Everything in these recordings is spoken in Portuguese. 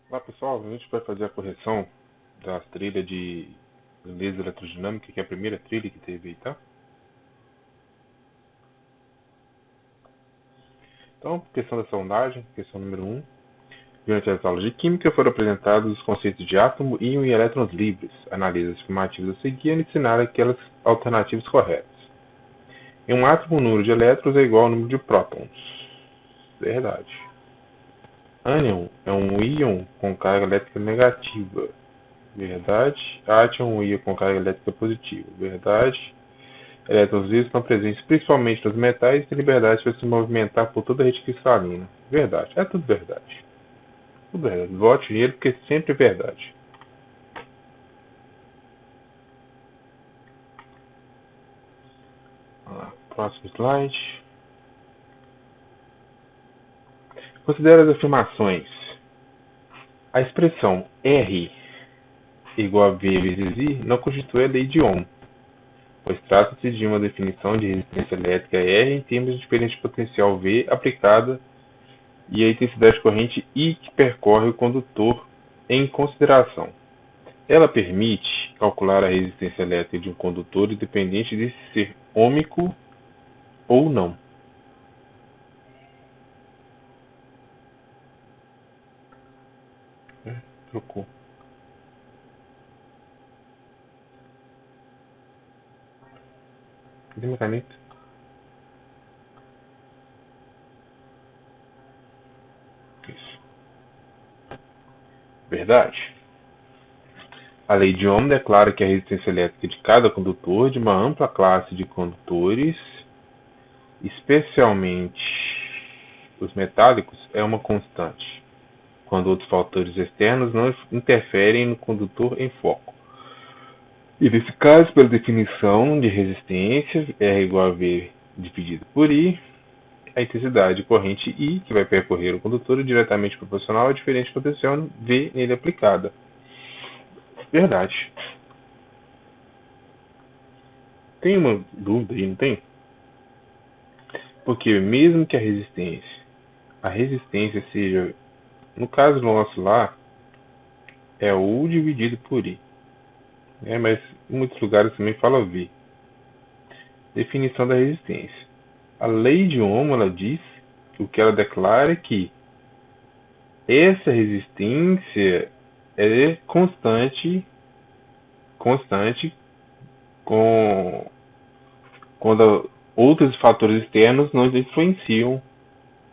Olá pessoal, a gente vai fazer a correção das trilhas de beleza eletrodinâmica, que é a primeira trilha que teve aí, tá? Então, questão da sondagem, questão número 1. Durante as aulas de Química foram apresentados os conceitos de átomo, íon e elétrons livres. Analise as afirmativas a seguir e ensinar aquelas alternativas corretas. Em um átomo, o número de elétrons é igual ao número de prótons. Verdade. Ânion é um íon com carga elétrica negativa. Verdade. Átion é um íon com carga elétrica positiva. Verdade. Elétrons vivos estão presentes principalmente nos metais e têm liberdade para se movimentar por toda a rede cristalina. Verdade. É tudo verdade. Tudo verdade. Vote nele porque sempre é verdade. Vamos lá. Próximo slide. Considere as afirmações. A expressão R igual a V vezes I não constitui a lei de Ohm, pois trata-se de uma definição de resistência elétrica R em termos de diferença de potencial V aplicada e a intensidade de corrente I que percorre o condutor em consideração. Ela permite calcular a resistência elétrica de um condutor independente de ser ômico ou não. Trocou. Cadê minha caneta? Isso. Verdade. A lei de Ohm declara que a resistência elétrica de cada condutor de uma ampla classe de condutores, especialmente os metálicos, é uma constante, quando outros fatores externos não interferem no condutor em foco. E nesse caso, pela definição de resistência, R igual a V dividido por I, a intensidade de corrente I, que vai percorrer o condutor, é diretamente proporcional à diferença de potencial V nele aplicada. Verdade. Tem uma dúvida aí, não tem? Porque mesmo que a resistência seja, no caso nosso lá, é U dividido por I. Mas em muitos lugares também fala V. Definição da resistência. A lei de Ohm, ela diz que o que ela declara é que essa resistência é constante com, quando outros fatores externos não influenciam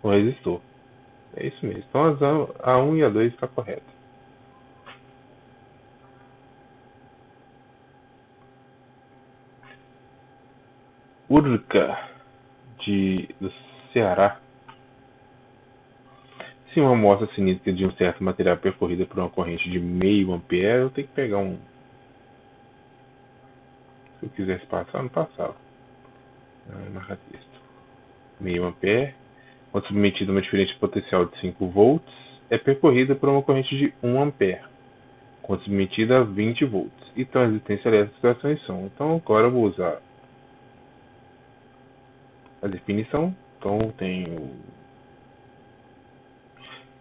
o resistor. É isso mesmo. Então a 1 e a 2 está correta. Urca, do Ceará. Se uma amostra cinética de um certo material é percorrida por uma corrente de meio ampere, eu tenho que pegar um. Se eu quisesse passar, não passava. Marca texto. Meio ampere, quando submetida a uma diferença potencial de 5 volts, é percorrida por uma corrente de 1 ampere, quando submetida a 20 volts. Então, a resistência elétrica das situações são. Então, agora eu vou usar a definição. Então, tenho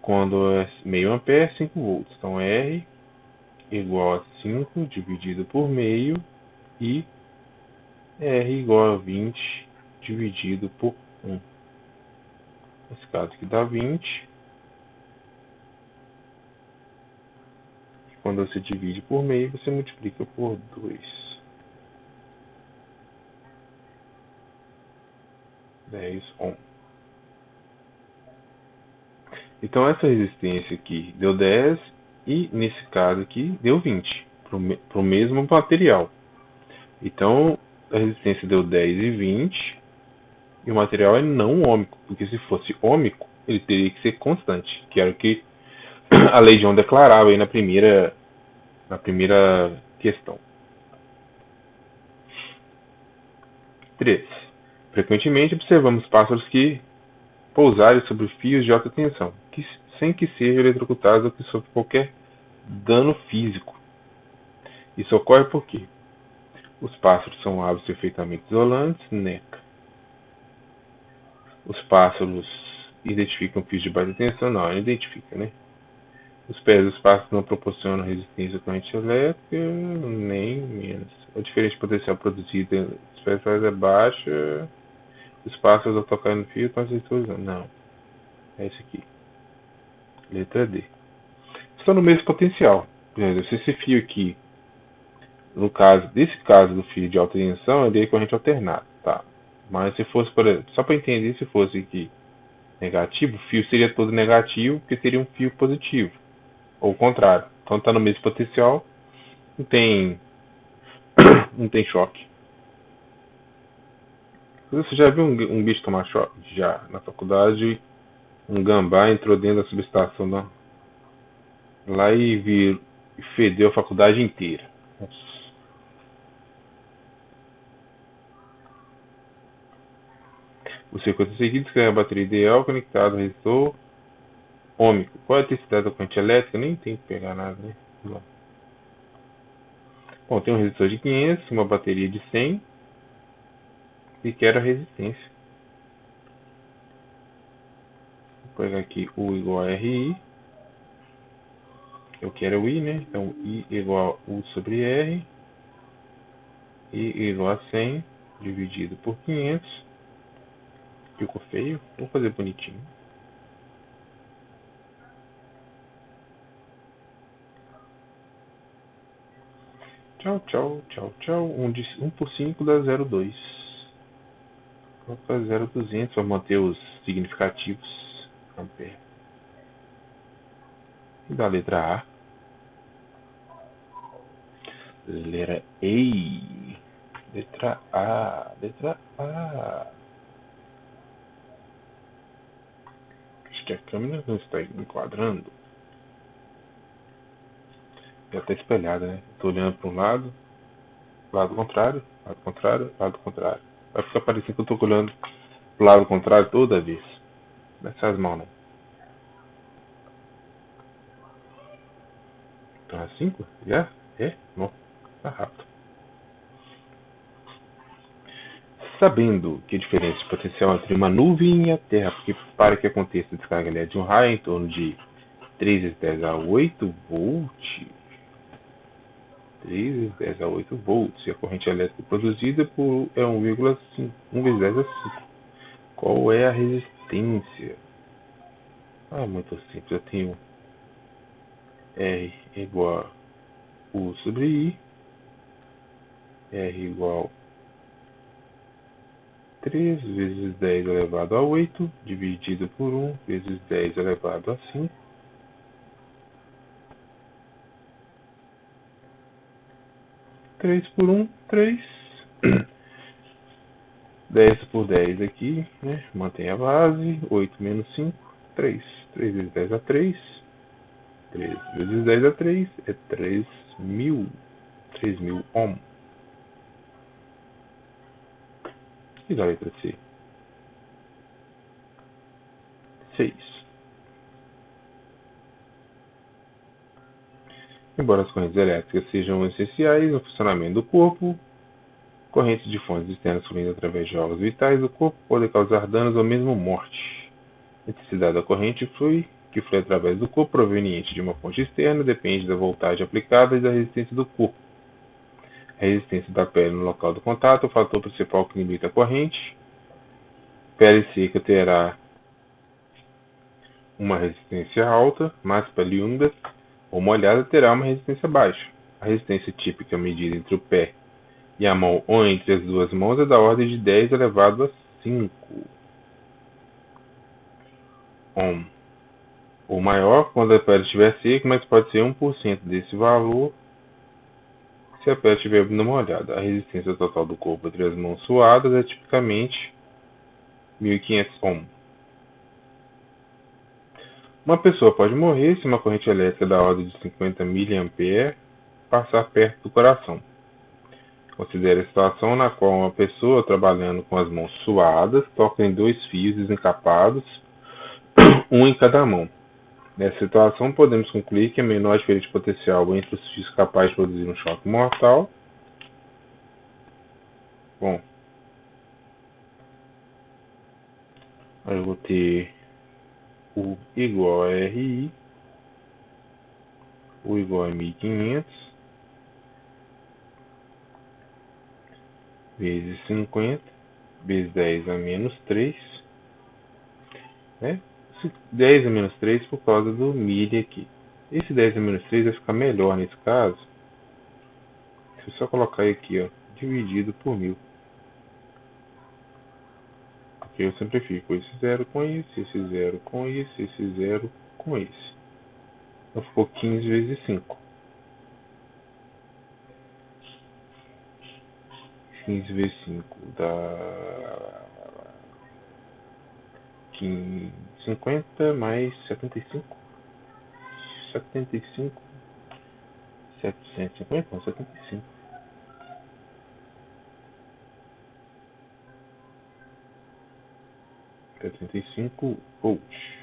quando é meio ampere, 5 volts. Então, R igual a 5 dividido por meio e R igual a 20 dividido por 1. Nesse caso aqui dá 20. Quando você divide por meio, você multiplica por 2. 10 ohm. Então essa resistência aqui deu 10 e nesse caso aqui deu 20 para o mesmo material. Então a resistência deu 10 e 20 e o material é não ômico, porque se fosse ômico ele teria que ser constante, que era o que a lei de Ohm declarava aí na primeira questão. 3. Frequentemente observamos pássaros que pousarem sobre fios de alta tensão, sem que sejam eletrocutados ou que sofram qualquer dano físico. Isso ocorre porque os pássaros são aves perfeitamente isolantes, NECA. Os pássaros identificam fios de baixa tensão? Não identifica, né? Os pés dos passos não proporcionam resistência à corrente elétrica, nem menos. A diferença de potencial produzida se os pés é baixa, os passos ao tocar no fio estão se atualizando. Não, é esse aqui. Letra D. Estão no mesmo potencial. Por exemplo, se esse fio aqui, no caso, desse caso do fio de alta tensão, ele é corrente alternada, tá? Mas se fosse, por exemplo, só para entender, se fosse aqui negativo, o fio seria todo negativo, porque seria um fio positivo. Ou o contrário. Então está no mesmo potencial, não tem, não tem choque. Você já viu um bicho tomar choque? Já, na faculdade, um gambá entrou dentro da subestação lá e fedeu a faculdade inteira. Nossa. O circuito seguinte descreve a bateria ideal conectada ao resistor ôhmico. Qual é a intensidade da corrente elétrica? Nem tem que pegar nada, né? Bom, tem um resistor de 500, uma bateria de 100 e quero a resistência. Vou pegar aqui U igual a RI. Eu quero o I, né? Então I igual a U sobre R. I igual a 100 dividido por 500. Ficou feio? Vou fazer bonitinho. Tchau, tchau, tchau, tchau. 1 por 5 dá 0,2. Vou fazer 0,200 para manter os significativos. Ampere. E da letra A. Letra E. Letra A. Letra A. Acho que a câmera não está enquadrando. Já está espelhada, né? Estou olhando para um lado contrário, lado contrário, lado contrário. Vai ficar parecendo que eu estou olhando pro lado contrário toda vez. Não é essas mãos, não. Então é 5? Já? É? Bom, tá rápido. Sabendo que a diferença de potencial entre uma nuvem e a Terra, porque para que aconteça a descarga elétrica de um raio em torno de 3 vezes 10 a 8 volts, 3 vezes 10 a 8 volts, e a corrente elétrica produzida é 1,5, 1 vezes 10 a 5. Qual é a resistência? É muito simples, eu tenho R igual a U sobre I, R igual a 3 vezes 10 elevado a 8, dividido por 1 vezes 10 elevado a 5. 3 por 1, 3. 10 por 10 aqui, né? Mantém a base. 8 menos 5, 3. 3 vezes 10 a 3. 3 vezes 10 a 3 é 3.000. 3.000 ohm. E da letra C? 6. Embora as correntes elétricas sejam essenciais no funcionamento do corpo, correntes de fontes externas fluindo através de órgãos vitais do corpo podem causar danos ou mesmo morte. A intensidade da corrente que flui através do corpo proveniente de uma fonte externa depende da voltagem aplicada e da resistência do corpo. A resistência da pele no local do contato é o fator principal que limita a corrente. Pele seca terá uma resistência alta, mas pele úmida ou molhada terá uma resistência baixa. A resistência típica medida entre o pé e a mão ou entre as duas mãos é da ordem de 10 elevado a 5 ohm. Ou maior quando a pele estiver seca, mas pode ser 1% desse valor se a pele estiver molhada. A resistência total do corpo entre as mãos suadas é tipicamente 1.500 ohm. Uma pessoa pode morrer se uma corrente elétrica da ordem de 50 mA passar perto do coração. Considere a situação na qual uma pessoa trabalhando com as mãos suadas toca em dois fios desencapados, um em cada mão. Nessa situação, podemos concluir que a menor diferença de potencial entre os fios capaz de produzir um choque mortal. Bom, eu vou ter U igual a RI U igual a 1.500 vezes 50 vezes 10 a menos 3, né? 10 a menos 3 por causa do milha aqui. Esse 10 a menos 3 vai ficar melhor nesse caso. Se eu só colocar aqui, ó, dividido por 1.000. Porque eu simplifico esse zero com esse zero com esse zero com esse. Então ficou 15 vezes 5. 15 vezes 5 dá 15, 50 mais 75. 75. 750? Não, 75. 75 volts.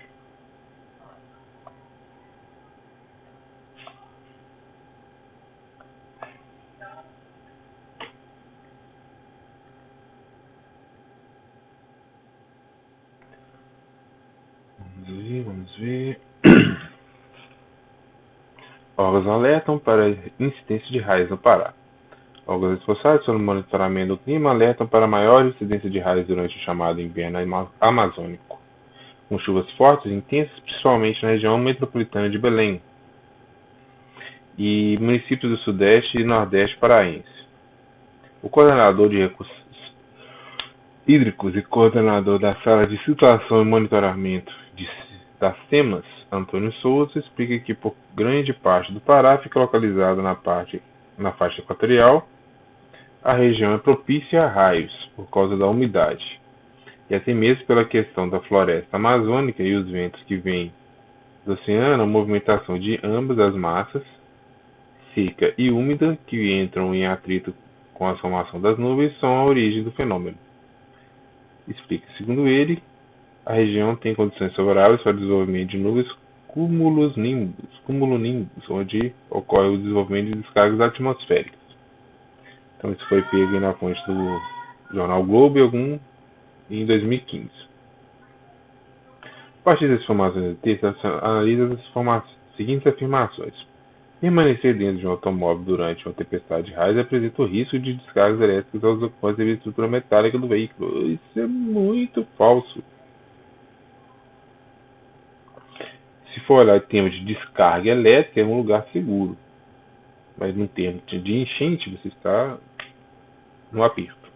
Vamos ver. Órgãos alertam para incidência de raios no Pará. Órgãos responsáveis pelo monitoramento do clima alertam para maior incidência de raios durante o chamado inverno amazônico, com chuvas fortes e intensas, principalmente na região metropolitana de Belém e municípios do Sudeste e Nordeste paraense. O coordenador de recursos hídricos e coordenador da Sala de Situação e Monitoramento das SEMAS, Antônio Souza, explica que por grande parte do Pará fica localizado na faixa equatorial. A região é propícia a raios por causa da umidade e até mesmo pela questão da floresta amazônica e os ventos que vêm do oceano, a movimentação de ambas as massas, seca e úmida, que entram em atrito com a formação das nuvens, são a origem do fenômeno. Explica, segundo ele, a região tem condições favoráveis para o desenvolvimento de nuvens cumulonimbus, onde ocorre o desenvolvimento de descargas atmosféricas. Então isso foi pego na fonte do jornal Globo em 2015. A partir das informações do texto, analisa as seguintes afirmações. Permanecer dentro de um automóvel durante uma tempestade de raios apresenta o risco de descargas elétricas aos ocupantes devido à estrutura metálica do veículo. Isso é muito falso. Se for olhar em termos de descarga elétrica, é um lugar seguro. Mas no termo de enchente, você está no aperto.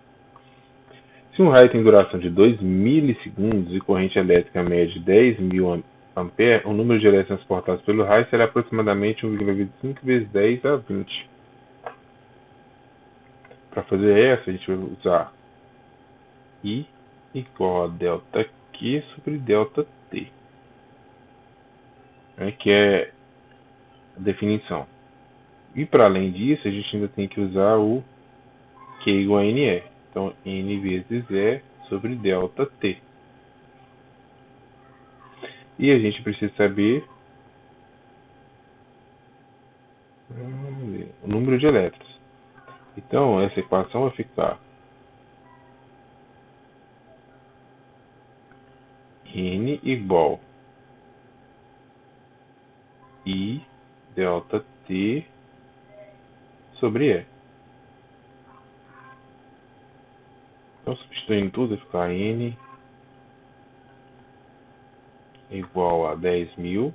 Se um raio tem duração de 2 milissegundos e corrente elétrica média de 10.000 amperes, o número de elétrons transportados pelo raio será aproximadamente 1,25 vezes 10 a 20. Para fazer essa, a gente vai usar I igual a delta Q sobre delta T, né, que é a definição. E para além disso, a gente ainda tem que usar o Q igual a NE. Então, N vezes E sobre delta T. E a gente precisa saber o número de elétrons. Então, essa equação vai ficar N igual I delta T sobre E. Então, substituindo tudo, vai ficar N igual a 10.000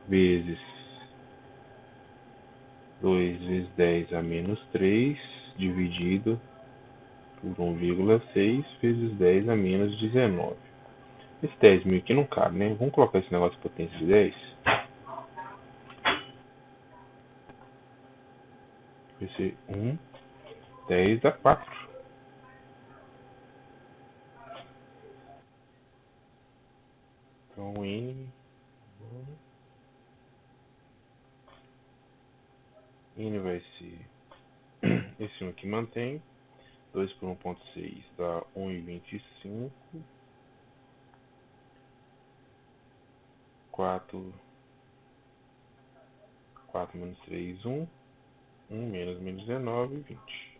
vezes 2 vezes 10 a menos 3 dividido por 1,6 vezes 10 a menos 19. Esse 10.000 aqui não cabe, né? Vamos colocar esse negócio de potência de 10. Vai ser 1, 10 a 4. Então, N vai ser esse 1 aqui mantém. 2 por 1,6 dá 1,25. 4 menos 3, 1. 1 menos 19, 20.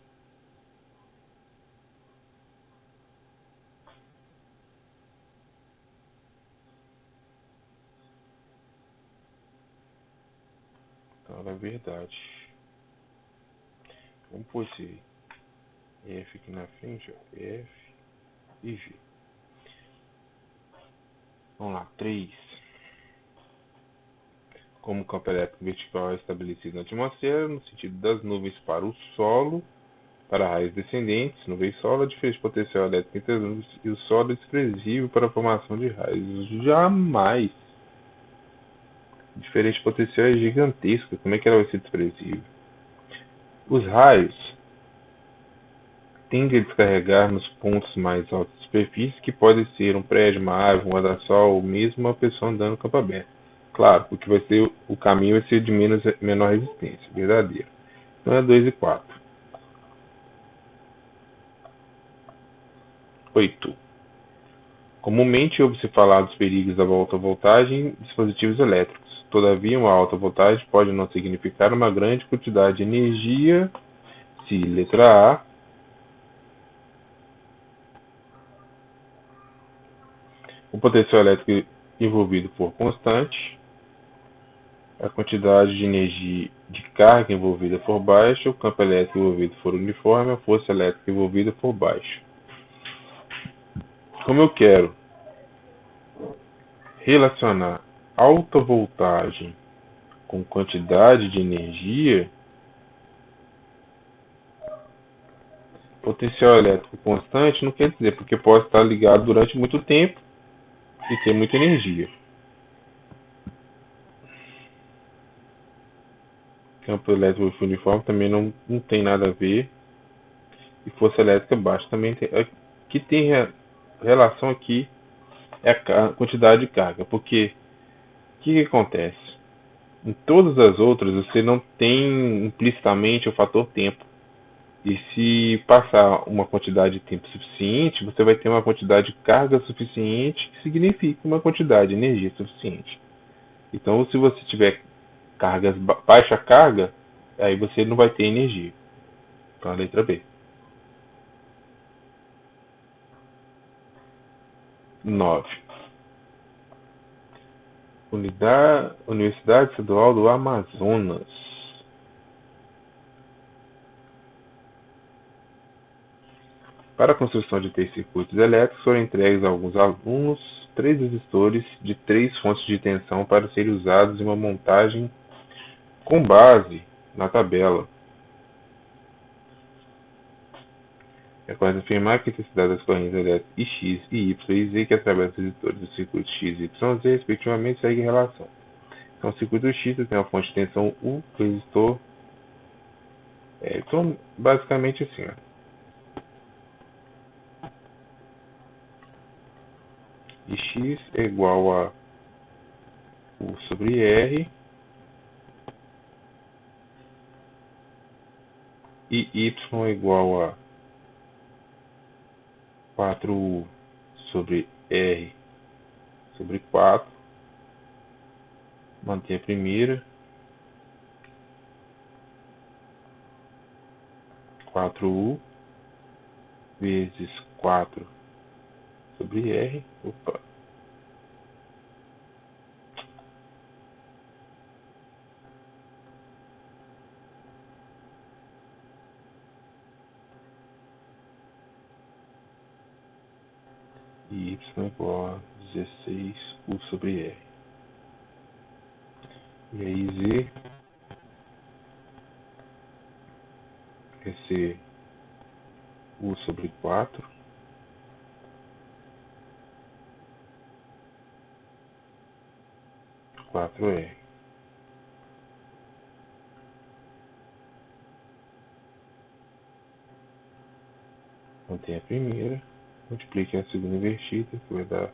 Na verdade, vamos pôr esse F aqui na frente, ó. F e G. Vamos lá, 3. Como o campo elétrico vertical é estabelecido na atmosfera, no sentido das nuvens para o solo, para raios descendentes, nuvem solo, a diferença de potencial elétrico entre as nuvens e o solo é desprezível para a formação de raios. Jamais! A diferença de potencial é gigantesca. Como é que ela vai ser desprezível? Os raios tendem a descarregar nos pontos mais altos da superfície, que pode ser um prédio, uma árvore, um guarda-sol ou mesmo uma pessoa andando no campo aberto. Claro, porque vai ser, o caminho vai ser de menor resistência, verdadeiro. Então é 2 e 4. 8. Comumente ouve-se falar dos perigos da alta voltagem em dispositivos elétricos. Todavia, uma alta voltagem pode não significar uma grande quantidade de energia se, letra A, o potencial elétrico envolvido for constante, a quantidade de energia de carga envolvida for baixa, o campo elétrico envolvido for uniforme, a força elétrica envolvida for baixa. Como eu quero relacionar alta voltagem com quantidade de energia, potencial elétrico constante não quer dizer, porque pode estar ligado durante muito tempo e ter muita energia. Campo elétrico uniforme também não tem nada a ver. E força elétrica baixa também tem. Que tem relação aqui é a quantidade de carga. Porque o que acontece? Em todas as outras você não tem implicitamente o fator tempo. E se passar uma quantidade de tempo suficiente, você vai ter uma quantidade de carga suficiente, que significa uma quantidade de energia suficiente. Então, se você tiver baixa carga, aí você não vai ter energia. Então, a letra B. 9. Universidade Estadual do Amazonas. Para a construção de 3 circuitos elétricos foram entregues a alguns alunos 3 resistores de 3 fontes de tensão para serem usados em uma montagem com base na tabela. É correto afirmar que a intensidade das correntes elétricas X, Y e Z que atravessam os resistores dos circuitos X, Y e Z, respectivamente, seguem relação. Então, o circuito X tem uma fonte de tensão U, o resistor. Então, basicamente assim, ó. E X é igual a U sobre R e Y é igual a 4U sobre R sobre 4. Mantém a primeira. 4U vezes 4 sobre R. Opa. E Y igual a 16U sobre R. E aí Z vai ser U sobre 4. 4R. Mantém a primeira. Multiplique a segunda invertida, que vai dar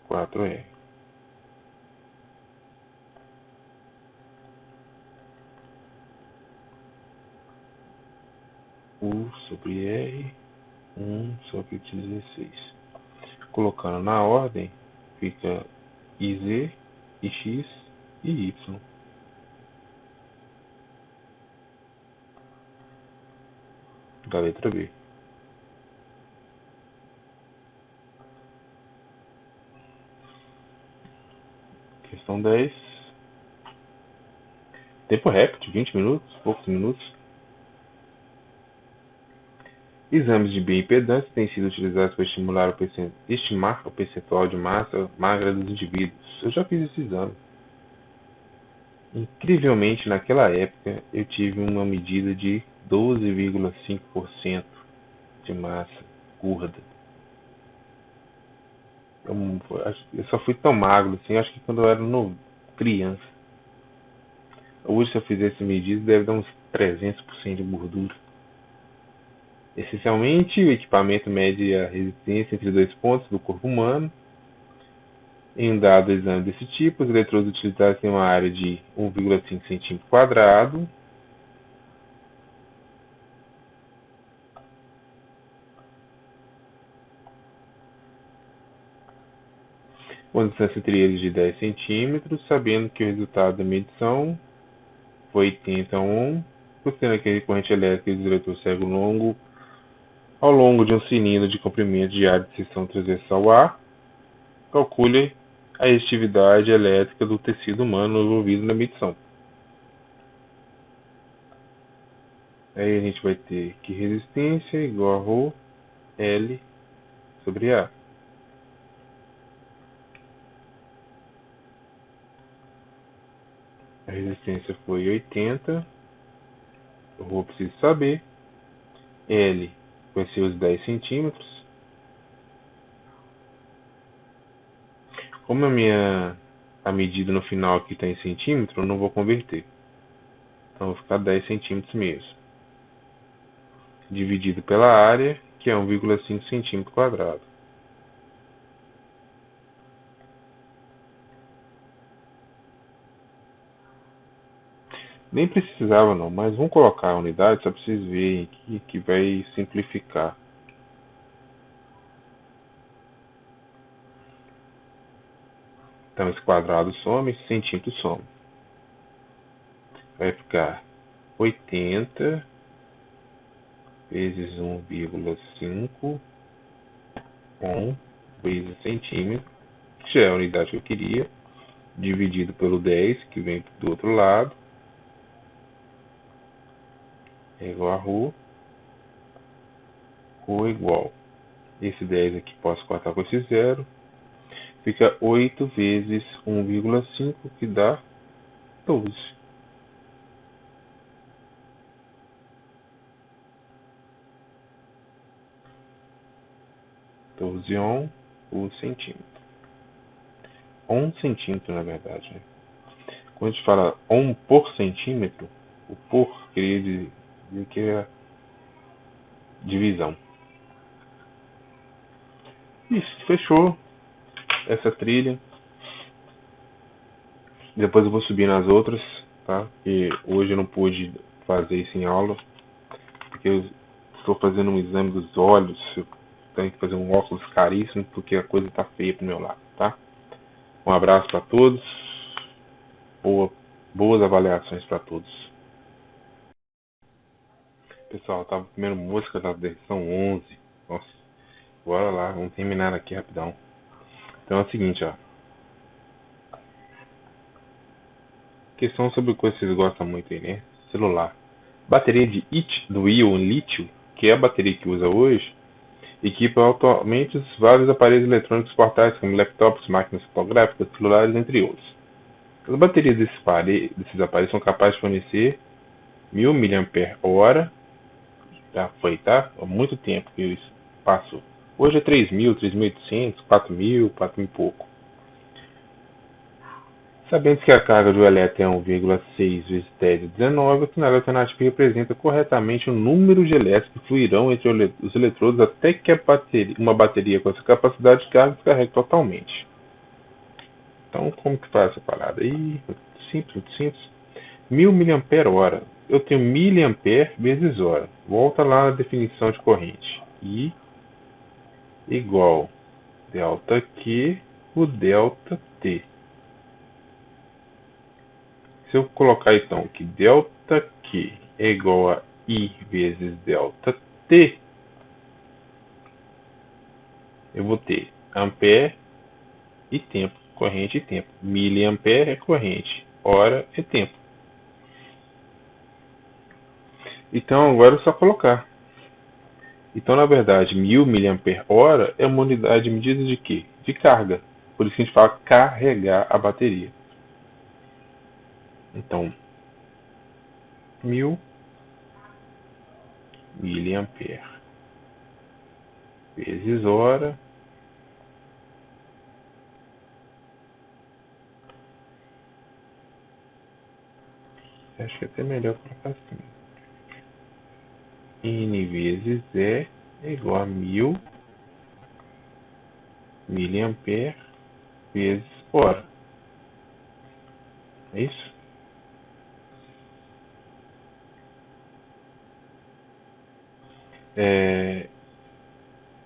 4R. U sobre R, 1 sobre 16. Colocando na ordem, fica IZ, IX e Y. Da letra B. Questão 10. Tempo recorde, 20 minutos, poucos minutos. Exames de bioimpedância têm sido utilizados para estimar o percentual de massa magra dos indivíduos. Eu já fiz esse exame. Incrivelmente, naquela época, eu tive uma medida de 12,5% de massa gorda. Eu só fui tão magro assim, acho que quando eu era criança. Hoje, se eu fizer essa medida, deve dar uns 300% de gordura. Essencialmente, o equipamento mede a resistência entre dois pontos do corpo humano. Em um dado exame desse tipo, os eletrodos utilizados têm uma área de 1,5 cm², uma distância entre eles de 10 centímetros, sabendo que o resultado da medição foi 80 ohm, considerando que a corrente elétrica dos eletrodos segue ao longo de um cilindro de comprimento de área de seção transversal A. Calcule a resistividade elétrica do tecido humano envolvido na medição. Aí a gente vai ter que resistência igual a ρ L sobre A. A resistência foi 80. Eu vou preciso saber. L vai ser os 10 centímetros. Como a medida no final aqui está em centímetro, eu não vou converter. Então vai ficar 10 centímetros mesmo. Dividido pela área, que é 1,5 cm². Nem precisava não, mas vamos colocar a unidade só para vocês verem aqui que vai simplificar. Então esse quadrado some, esse centímetro some. Vai ficar 80 vezes 1,5 ohm vezes centímetro, que já é a unidade que eu queria, dividido pelo 10, que vem do outro lado, é igual a ρ igual. Esse 10 aqui posso cortar com esse zero, fica 8 vezes 1,5, que dá 12. 12 ohm por centímetro. 1 centímetro, na verdade. Né? Quando a gente fala ohm por centímetro, o por queria dizer que é divisão. Isso, fechou essa trilha. Depois eu vou subir nas outras, tá? E hoje eu não pude fazer isso em aula, porque eu estou fazendo um exame dos olhos. Eu tenho que fazer um óculos caríssimo, porque a coisa tá feia pro meu lado, tá? Um abraço para todos. Boas avaliações para todos. Pessoal, tava comendo música da versão 11. Nossa, bora lá, vamos terminar aqui rapidão. Então é o seguinte, ó. Questão sobre coisa que vocês gostam muito aí, né? Celular. Bateria de do íon lítio, que é a bateria que usa hoje, equipa atualmente vários aparelhos eletrônicos portáteis, como laptops, máquinas fotográficas, celulares, entre outros. As baterias desses aparelhos são capazes de fornecer 1000 mAh. Já foi, tá? Há muito tempo que isso passou. Hoje é 3.000, 3.800, 4.000, 4.000 e pouco. Sabendo que a carga do elétron é 1,6 vezes 10 a 19, o cenário alternativo representa corretamente o número de elétrons que fluirão entre os eletrodos até que uma bateria com essa capacidade de carga se carregue totalmente. Então, como que faz essa parada aí? Simples, muito simples. 1000 mAh. Eu tenho miliampere vezes hora. Volta lá na definição de corrente. I igual delta Q por delta T. Se eu colocar então que delta Q é igual a I vezes delta T, eu vou ter ampere e tempo corrente e tempo. Miliampere é corrente, hora é tempo. Então agora é só colocar. Então, na verdade, 1000 mAh é uma unidade de medida de quê? De carga. Por isso que a gente fala carregar a bateria. Então, 1000 mAh vezes hora acho que é até melhor colocar assim. N vezes E é igual a 1000 mAh vezes hora. É isso?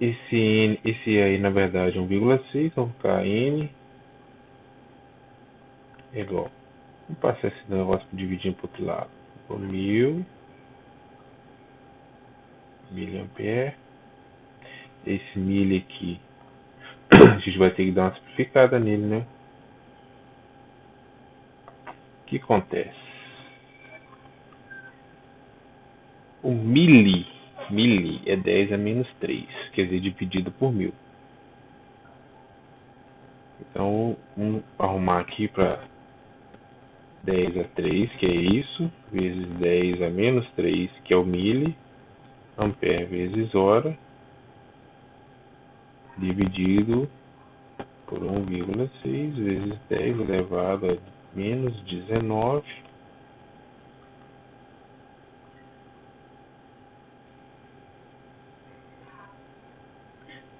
Esse aí, na verdade, é 1,6. Vamos colocar N é igual. Vamos passar esse negócio para dividir para o outro lado. 1000 mAh. Esse milho aqui, a gente vai ter que dar uma simplificada nele, né? O que acontece? O mili é 10 a menos 3, quer dizer, dividido por 1000. Então, vamos arrumar aqui para 10 a 3, que é isso, vezes 10 a menos 3, que é o mili, ampere vezes hora, dividido por 1,6 vezes 10 elevado a menos 19.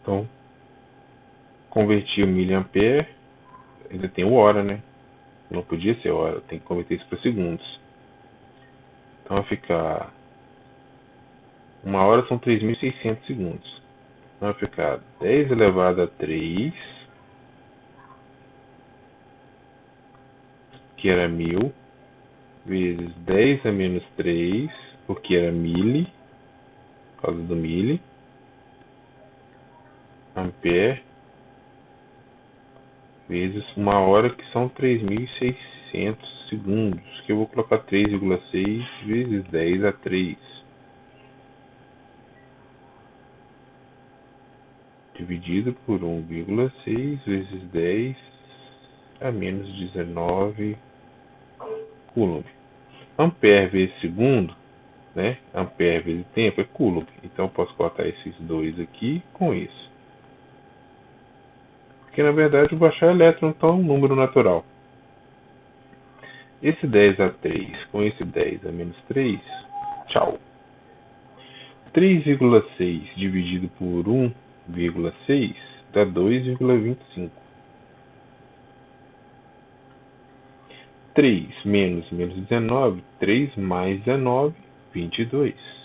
Então, converti o miliampere, ainda tem o hora, né? Não podia ser hora, tem que converter isso para segundos. Então vai ficar. Uma hora são 3.600 segundos. Então vai ficar 10 elevado a 3, que era 1000, vezes 10 a menos 3, porque era mili, por causa do mili, ampere, vezes uma hora, que são 3.600 segundos, que eu vou colocar 3,6 vezes 10 a 3, dividido por 1,6 vezes 10 a menos 19 coulomb. Ampere vezes segundo, né? Ampere vezes tempo é coulomb. Então eu posso cortar esses dois aqui com isso. Porque na verdade o baixar elétron está um número natural. Esse 10 a 3 com esse 10 a menos 3, tchau. 3,6 dividido por 1,6 dá 2,25. 3 menos 19, 3 mais 19, 22.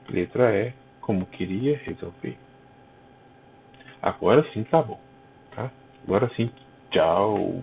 Letra E, como queria resolver. Agora sim tá bom, tá? Agora sim, tchau.